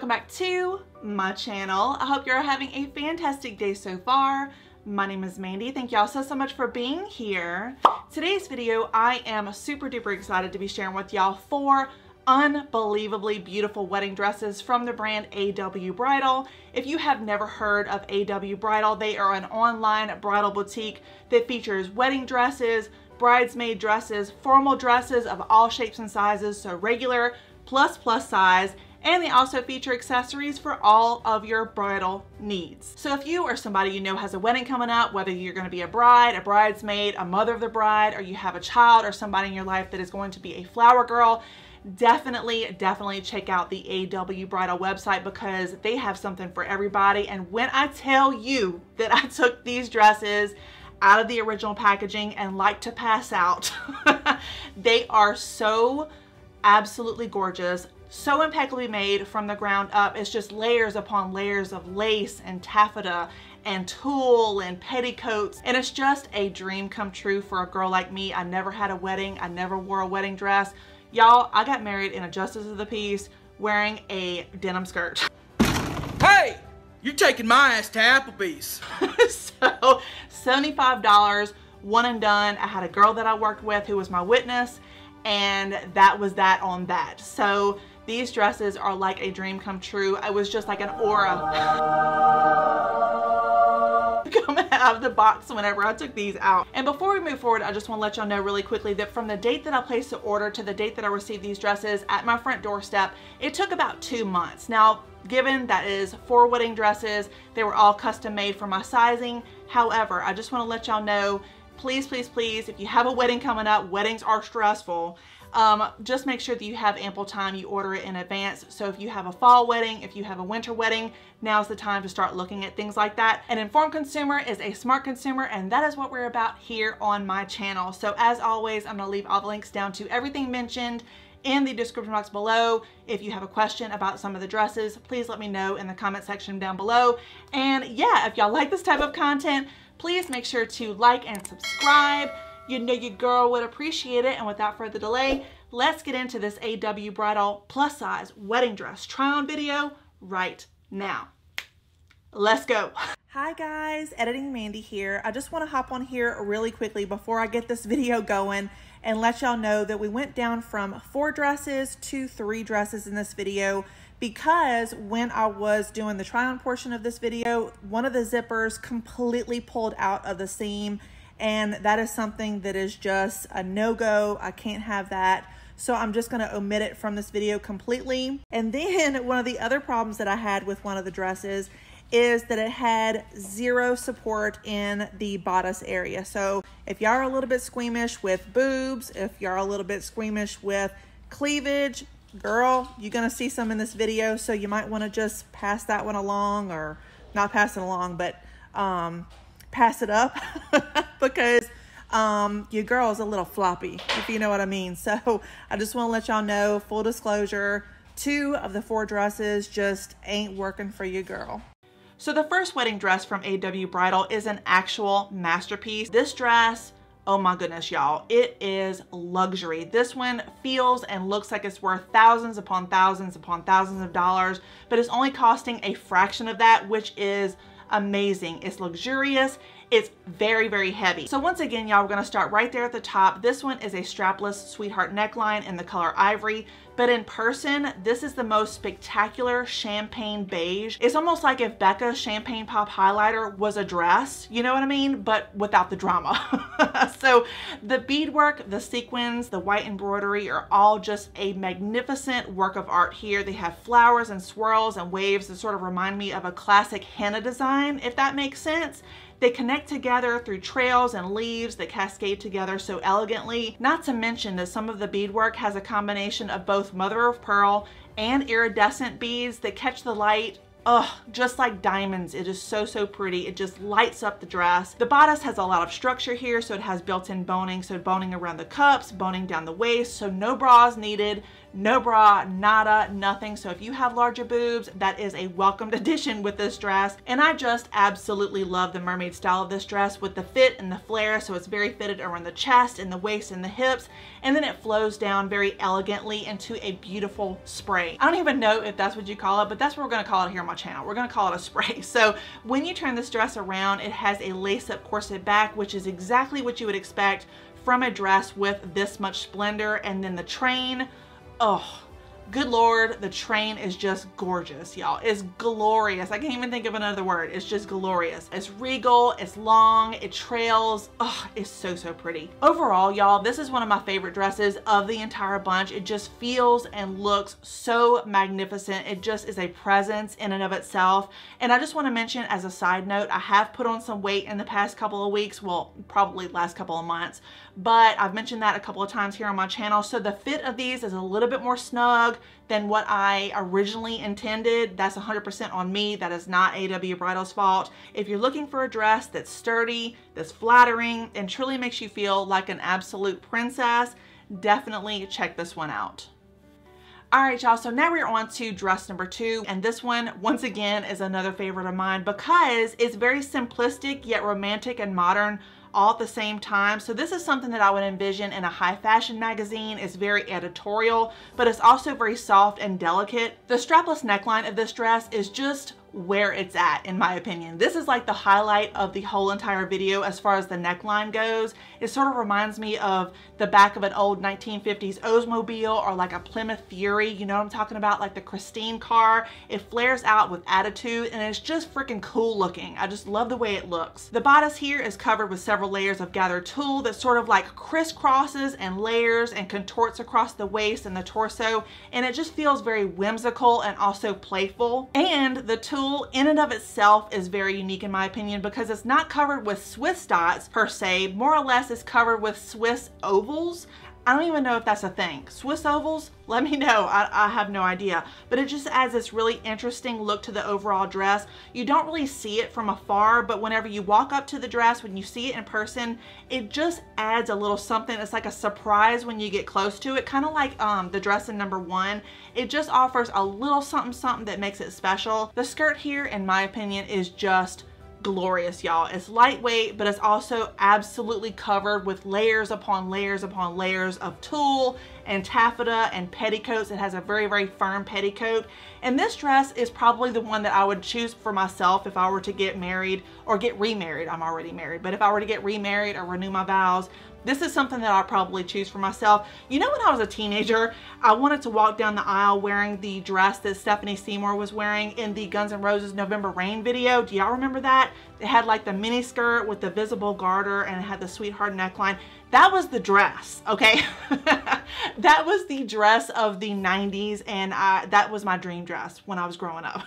back to my channel. I hope you're having a fantastic day so far. My name is Mandy. Thank y'all so much for being here. Today's video, I am super duper excited to be sharing with y'all 4 unbelievably beautiful wedding dresses from the brand AW Bridal. If you have never heard of AW Bridal, they are an online bridal boutique that features wedding dresses, bridesmaid dresses, formal dresses of all shapes and sizes, so regular, plus size, and they also feature accessories for all of your bridal needs. So if you or somebody you know has a wedding coming up, whether you're going to be a bride, a bridesmaid, a mother of the bride, or you have a child or somebody in your life that is going to be a flower girl, definitely check out the AW Bridal website because they have something for everybody. And when I tell you that I took these dresses out of the original packaging and like to pass out, they are so absolutely gorgeous, so impeccably made from the ground up. It's just layers upon layers of lace and taffeta and tulle and petticoats, and it's just a dream come true for a girl like me. I never had a wedding, I never wore a wedding dress. Y'all, I got married in a justice of the peace wearing a denim skirt. Hey, you're taking my ass to Applebee's. So $75, one and done. I had a girl that I worked with who was my witness, and that was that on that. So these dresses are like a dream come true. It was just like an aura coming out of the box whenever I took these out. And before we move forward, I just want to let y'all know really quickly that from the date that I placed the order to the date that I received these dresses at my front doorstep, it took about 2 months. Now, given that is 4 wedding dresses, they were all custom made for my sizing. However, I just want to let y'all know, please, if you have a wedding coming up, weddings are stressful. Just make sure that you have ample time, you order it in advance. So if you have a fall wedding, if you have a winter wedding, now's the time to start looking at things like that. An informed consumer is a smart consumer, and that is what we're about here on my channel. So as always, I'm gonna leave all the links down to everything mentioned in the description box below. If you have a question about some of the dresses, please let me know in the comment section down below. And yeah, if y'all like this type of content, please make sure to like and subscribe. You know your girl would appreciate it. And without further delay, let's get into this AW Bridal plus size wedding dress try on video right now. Let's go. Hi guys, Editing Mandy here. I just want to hop on here really quickly before I get this video going and let y'all know that we went down from 4 dresses to 3 dresses in this video because when I was doing the try on portion of this video, one of the zippers completely pulled out of the seam, and that is something that is just a no-go. I can't have that. So I'm just gonna omit it from this video completely. And then one of the other problems that I had with one of the dresses is that it had 0 support in the bodice area. So if y'all are a little bit squeamish with boobs, if y'all are a little bit squeamish with cleavage, girl, you're gonna see some in this video. So you might wanna just pass that one along, or not pass it along, but pass it up because your girl is a little floppy, if you know what I mean. So I just want to let y'all know, full disclosure, 2 of the 4 dresses just ain't working for your girl. So the first wedding dress from AW Bridal is an actual masterpiece. This dress, oh my goodness, y'all, it is luxury. This one feels and looks like it's worth thousands upon thousands upon thousands of dollars, but it's only costing a fraction of that, which is amazing. It's luxurious. It's very heavy. So once again, y'all, we're gonna start right there at the top. This one is a strapless sweetheart neckline in the color ivory, but in person, this is the most spectacular champagne beige. It's almost like if Becca's Champagne Pop highlighter was a dress, you know what I mean? But without the drama. So the beadwork, the sequins, the white embroidery are all just a magnificent work of art here. They have flowers and swirls and waves that sort of remind me of a classic henna design, if that makes sense. They connect together through trails and leaves that cascade together so elegantly. Not to mention that some of the beadwork has a combination of both mother of pearl and iridescent beads that catch the light Ugh, just like diamonds. It is so, so pretty. It just lights up the dress. The bodice has a lot of structure here, so it has built-in boning. So boning around the cups, boning down the waist, so no bras needed. No bra, nada, nothing. So if you have larger boobs, that is a welcomed addition with this dress. And I just absolutely love the mermaid style of this dress with the fit and the flare. So it's very fitted around the chest and the waist and the hips. And then it flows down very elegantly into a beautiful spray. I don't even know if that's what you call it, but that's what we're gonna call it here on my channel. We're gonna call it a spray. So when you turn this dress around, it has a lace-up corset back, which is exactly what you would expect from a dress with this much splendor. And then the train, oh, good Lord, the train is just gorgeous, y'all. It's glorious. I can't even think of another word. It's just glorious. It's regal, it's long, it trails. Oh, it's so, so pretty. Overall, y'all, this is one of my favorite dresses of the entire bunch. It just feels and looks so magnificent. It just is a presence in and of itself. And I just want to mention as a side note, I have put on some weight in the past couple of weeks, well, probably last couple of months, but I've mentioned that a couple of times here on my channel. So the fit of these is a little bit more snug than what I originally intended. That's 100% on me. That is not AW Bridal's fault. If you're looking for a dress that's sturdy, that's flattering, and truly makes you feel like an absolute princess, definitely check this one out. All right, y'all, so now we're on to dress number 2. And this one, once again, is another favorite of mine because it's very simplistic yet romantic and modern all at the same time. So this is something that I would envision in a high fashion magazine. It's very editorial, but it's also very soft and delicate. The strapless neckline of this dress is just where it's at, in my opinion. This is like the highlight of the whole entire video as far as the neckline goes. It sort of reminds me of the back of an old 1950s Oldsmobile or like a Plymouth Fury, you know what I'm talking about, like the Christine car. It flares out with attitude and it's just freaking cool looking. I just love the way it looks. The bodice here is covered with several layers of gathered tulle that sort of like crisscrosses and layers and contorts across the waist and the torso, and it just feels very whimsical and also playful. And the tulle in and of itself is very unique in my opinion because it's not covered with Swiss dots per se. More or less it's covered with Swiss ovals. I don't even know if that's a thing. Swiss ovals? Let me know. I have no idea. But it just adds this really interesting look to the overall dress. You don't really see it from afar, but whenever you walk up to the dress, when you see it in person, it just adds a little something. It's like a surprise when you get close to it, kind of like the dress in number 1. It just offers a little something something that makes it special. The skirt here, in my opinion, is just glorious, y'all. It's lightweight, but it's also absolutely covered with layers upon layers upon layers of tulle and taffeta and petticoats. It has a very, very firm petticoat. And this dress is probably the one that I would choose for myself if I were to get married or get remarried. I'm already married, but if I were to get remarried or renew my vows, this is something that I'll probably choose for myself. You know, when I was a teenager, I wanted to walk down the aisle wearing the dress that Stephanie Seymour was wearing in the Guns N' Roses November Rain video. Do y'all remember that? It had like the mini skirt with the visible garter and it had the sweetheart neckline. That was the dress, okay? That was the dress of the 90s, and that was my dream dress when I was growing up.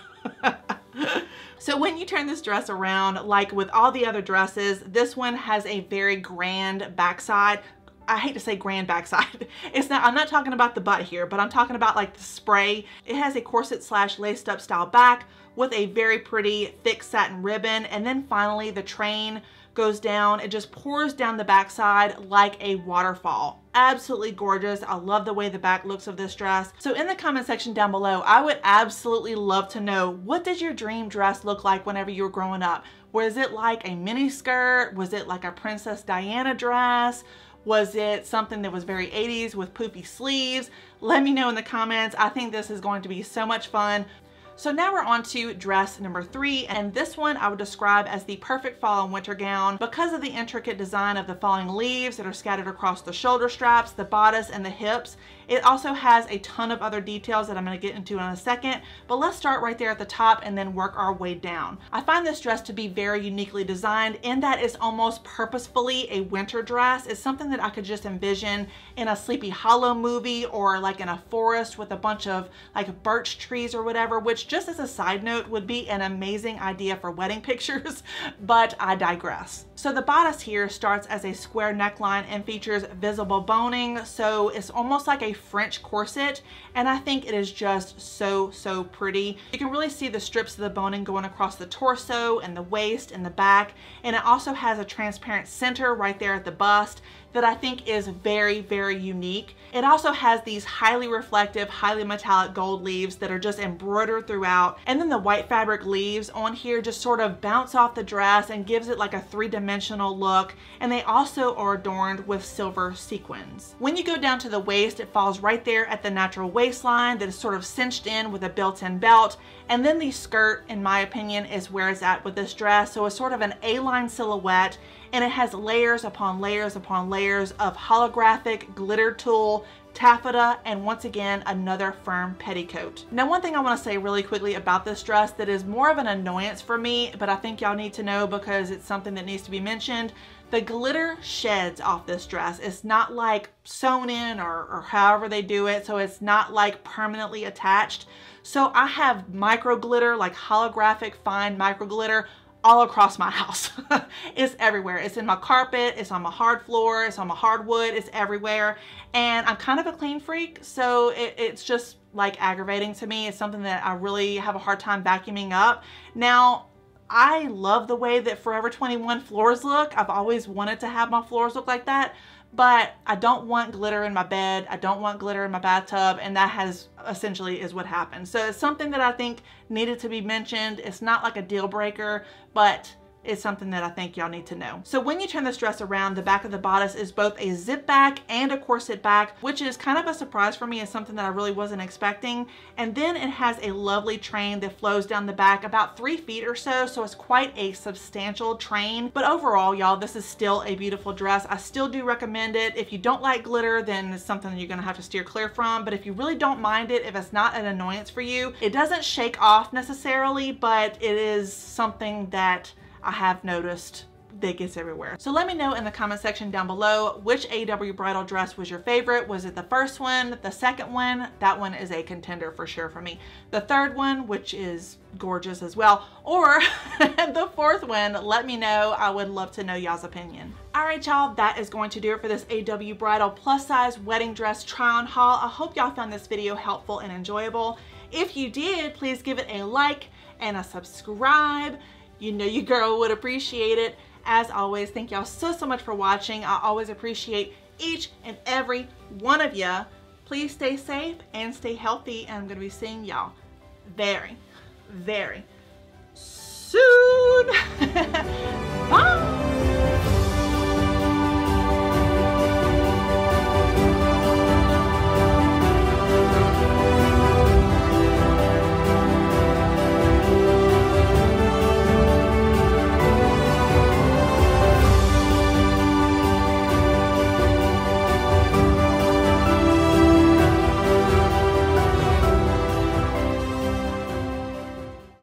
So when you turn this dress around, like with all the other dresses, this one has a very grand backside. I hate to say grand backside. It's not, I'm not talking about the butt here, but I'm talking about like the spray. It has a corset slash laced up style back with a very pretty thick satin ribbon. And then finally the train goes down. It just pours down the backside like a waterfall. Absolutely gorgeous. I love the way the back looks of this dress. So in the comment section down below, I would absolutely love to know, what did your dream dress look like whenever you were growing up? Was it like a mini skirt? Was it like a Princess Diana dress? Was it something that was very 80s with poofy sleeves? Let me know in the comments. I think this is going to be so much fun. So now we're on to dress number 3, and this one I would describe as the perfect fall and winter gown because of the intricate design of the falling leaves that are scattered across the shoulder straps, the bodice, and the hips. It also has a ton of other details that I'm going to get into in a second, but let's start right there at the top and then work our way down. I find this dress to be very uniquely designed in that it's almost purposefully a winter dress. It's something that I could just envision in a Sleepy Hollow movie or like in a forest with a bunch of like birch trees or whatever, which just as a side note would be an amazing idea for wedding pictures, but I digress. So the bodice here starts as a square neckline and features visible boning, so it's almost like a a French corset, and I think it is just so pretty. You can really see the strips of the boning going across the torso and the waist and the back, and it also has a transparent center right there at the bust that I think is very unique. It also has these highly reflective, highly metallic gold leaves that are just embroidered throughout, and then the white fabric leaves on here just sort of bounce off the dress and gives it like a three-dimensional look, and they also are adorned with silver sequins. When you go down to the waist, it falls right there at the natural waistline that is sort of cinched in with a built-in belt, and then the skirt, in my opinion, is where it's at with this dress. So it's sort of an A-line silhouette, and it has layers upon layers upon layers of holographic glitter tulle, taffeta, and once again another firm petticoat. Now, one thing I want to say really quickly about this dress that is more of an annoyance for me, but I think y'all need to know because it's something that needs to be mentioned. The glitter sheds off this dress. It's not like sewn in or however they do it, so it's not like permanently attached. So I have micro glitter, like holographic fine micro glitter, all across my house. It's everywhere. It's in my carpet, it's on my hard floor, it's on my hardwood, it's everywhere. And I'm kind of a clean freak, so it's just like aggravating to me. It's something that I really have a hard time vacuuming up. Now, I love the way that Forever 21 floors look. I've always wanted to have my floors look like that, but I don't want glitter in my bed. I don't want glitter in my bathtub, and that has essentially is what happened. So it's something that I think needed to be mentioned. It's not like a deal breaker, but it's something that I think y'all need to know. So when you turn this dress around, the back of the bodice is both a zip back and a corset back, which is kind of a surprise for me. It's something that I really wasn't expecting. And then it has a lovely train that flows down the back about 3 feet or so. So it's quite a substantial train. But overall, y'all, this is still a beautiful dress. I still do recommend it. If you don't like glitter, then it's something that you're gonna have to steer clear from. But if you really don't mind it, if it's not an annoyance for you, it doesn't shake off necessarily, but it is something that I have noticed that gets everywhere. So let me know in the comment section down below which AW Bridal dress was your favorite. Was it the first one, the second one? That one is a contender for sure for me. The third one, which is gorgeous as well, or the fourth one, let me know. I would love to know y'all's opinion. All right, y'all, that is going to do it for this AW Bridal plus size wedding dress try on haul. I hope y'all found this video helpful and enjoyable. If you did, please give it a like and a subscribe. You know your girl would appreciate it. As always, thank y'all so much for watching. I always appreciate each and every one of ya. Please stay safe and stay healthy, and I'm gonna be seeing y'all very soon.